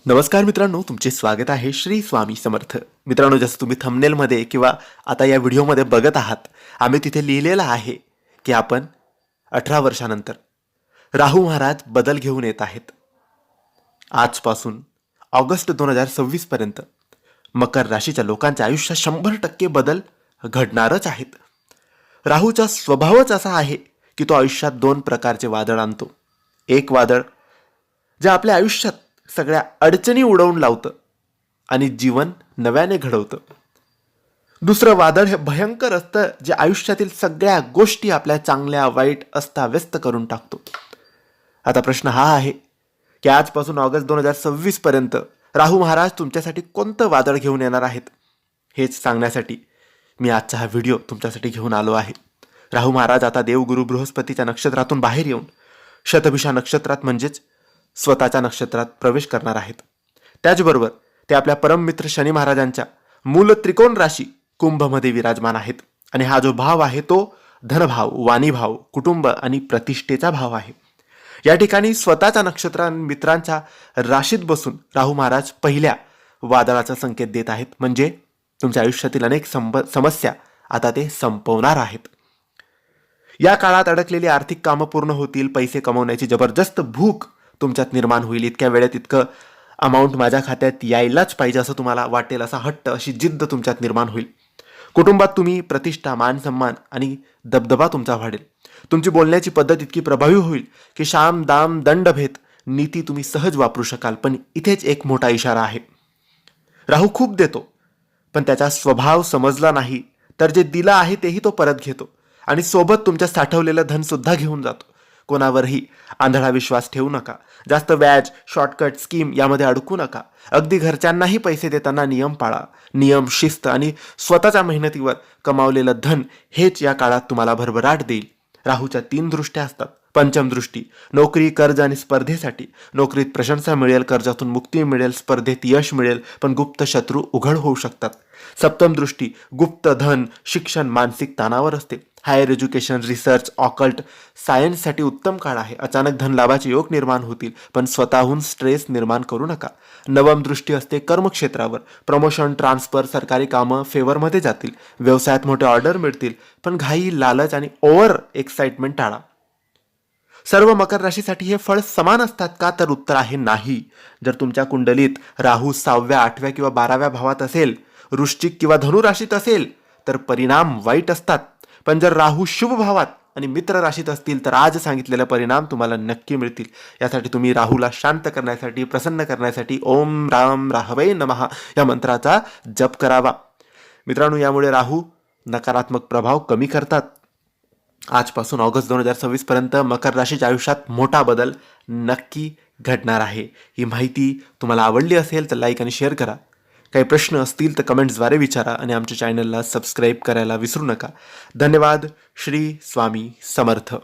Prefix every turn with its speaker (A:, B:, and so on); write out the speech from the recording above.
A: नमस्कार मित्रांनो, तुमचे स्वागत आहे श्री स्वामी समर्थ. मित्रांनो, जसं तुम्ही थंबनेलमध्ये किंवा आता या व्हिडिओमध्ये बघत आहात, आम्ही तिथे लिहिलेलं आहे की आपण 18 वर्षानंतर राहू महाराज बदल घेऊन येत आहेत. आजपासून ऑगस्ट 2026 पर्यंत मकर राशीच्या लोकांच्या आयुष्यात 100% बदल घडणारच आहेत. राहूचा स्वभावच असा आहे की तो आयुष्यात दोन प्रकारचे वादळ आणतो. एक वादळ जे आपल्या आयुष्यात सगळ्या अडचणी उडवून लावतं आणि जीवन नव्याने घडवतं. दुसरं वादळ हे भयंकर असतं, जे आयुष्यातील सगळ्या गोष्टी आपल्या चांगल्या वाईट अस्ताव्यस्त करून टाकतो. आता प्रश्न हा आहे की आजपासून ऑगस्ट 2026 पर्यंत राहू महाराज तुमच्यासाठी कोणतं वादळ घेऊन येणार आहेत, हेच सांगण्यासाठी मी आजचा हा व्हिडिओ तुमच्यासाठी घेऊन आलो आहे. राहू महाराज आता देवगुरु बृहस्पतीच्या नक्षत्रातून बाहेर येऊन शतभिषा नक्षत्रात म्हणजेच स्वतःच्या नक्षत्रात प्रवेश करणार आहेत. त्याचबरोबर ते आपल्या परममित्र शनी महाराजांच्या मूल त्रिकोण राशी कुंभमध्ये विराजमान आहेत. आणि हा जो भाव आहे तो धनभाव, वाणीभाव, कुटुंब आणि प्रतिष्ठेचा भाव आहे. या ठिकाणी स्वतःच्या नक्षत्र मित्रांच्या राशीत बसून राहू महाराज पहिल्या वादळाचा संकेत देत आहेत. म्हणजे तुमच्या आयुष्यातील अनेक समस्या आता ते संपवणार आहेत. या काळात अडकलेली आर्थिक कामं पूर्ण होतील. पैसे कमवण्याची जबरदस्त भूक तुमच्यात निर्माण होईल. इतक्या वेळेत इतकं अमाऊंट माझ्या खात्यात यायलाच पाहिजे असं तुम्हाला वाटेल, असा हट्ट, अशी जिद्द तुमच्यात निर्माण होईल. कुटुंबात तुम्ही प्रतिष्ठा, मान सन्मान आणि दबदबा तुमचा वाढेल. तुमची बोलण्याची पद्धत इतकी प्रभावी होईल की शाम दाम दंडभेद नीती तुम्ही सहज वापरू शकाल. पण इथेच एक मोठा इशारा आहे. राहू खूप देतो, पण त्याचा स्वभाव समजला नाही तर जे दिलं आहे तेही तो परत घेतो आणि सोबत तुमच्या साठवलेलं धन सुद्धा घेऊन जातो. कोणावरही आंधळा विश्वास ठेवू नका. जास्त व्याज, शॉर्टकट, स्कीम यामध्ये अडकू नका. अगदी घरच्यांनाही पैसे देताना नियम पाळा. नियम, शिस्त आणि स्वतःच्या मेहनतीवर कमावलेलं धन हेच या काळात तुम्हाला भरभराट देईल. राहूच्या 3 दृष्ट्या असतात. पंचम दृष्टी नोकरी, कर्ज आणि स्पर्धेसाठी. नोकरीत प्रशंसा मिळेल, कर्जातून मुक्ती मिळेल, स्पर्धेत यश मिळेल, पण गुप्त शत्रू उघड होऊ शकतात. सप्तम दृष्टी गुप्त धन, शिक्षण, मानसिक ताणावर असते. हायर एज्युकेशन, रिसर्च, ऑकल्ट, सायन्ससाठी उत्तम काळ आहे. अचानक धन लाभाचे योग निर्माण होतील, पण स्वतःहून स्ट्रेस निर्माण करू नका. नवम दृष्टी असते कर्मक्षेत्रावर. प्रमोशन, ट्रान्सफर, सरकारी कामं फेवरमध्ये जातील. व्यवसायात मोठे ऑर्डर मिळतील, पण घाई, लालच आणि ओव्हर एक्साइटमेंट टाळा. सर्व मकर राशीसाठी हे फळ समान असतात का? तर उत्तर आहे नाही. जर तुमच्या कुंडलीत राहू 6व्या, 8व्या किंवा 12व्या भावात असेल, वृश्चिक किंवा धनु राशीत असेल, तर परिणाम वाईट असतात. पण जर राहू शुभ भावात आणि मित्र राशीत असतील तर आज सांगितलेले परिणाम तुम्हाला नक्की मिळतील. यासाठी तुम्ही राहूला शांत करण्यासाठी, प्रसन्न करण्यासाठी ओम राम राहवे नमः या मंत्राचा जप करावा. मित्रांनो, यामुळे राहू नकारात्मक प्रभाव कमी करतात. आजपासून ऑगस्ट 2026 पर्यंत मकर राशीच्या आयुष्यात मोठा बदल नक्की घडणार आहे. ही माहिती तुम्हाला आवडली असेल तर लाईक आणि शेअर करा. काही प्रश्न असतील तर कमेंट्सद्वारे विचारा आणि आमच्या चॅनलला सबस्क्राईब करायला विसरू नका. धन्यवाद. श्री स्वामी समर्थ.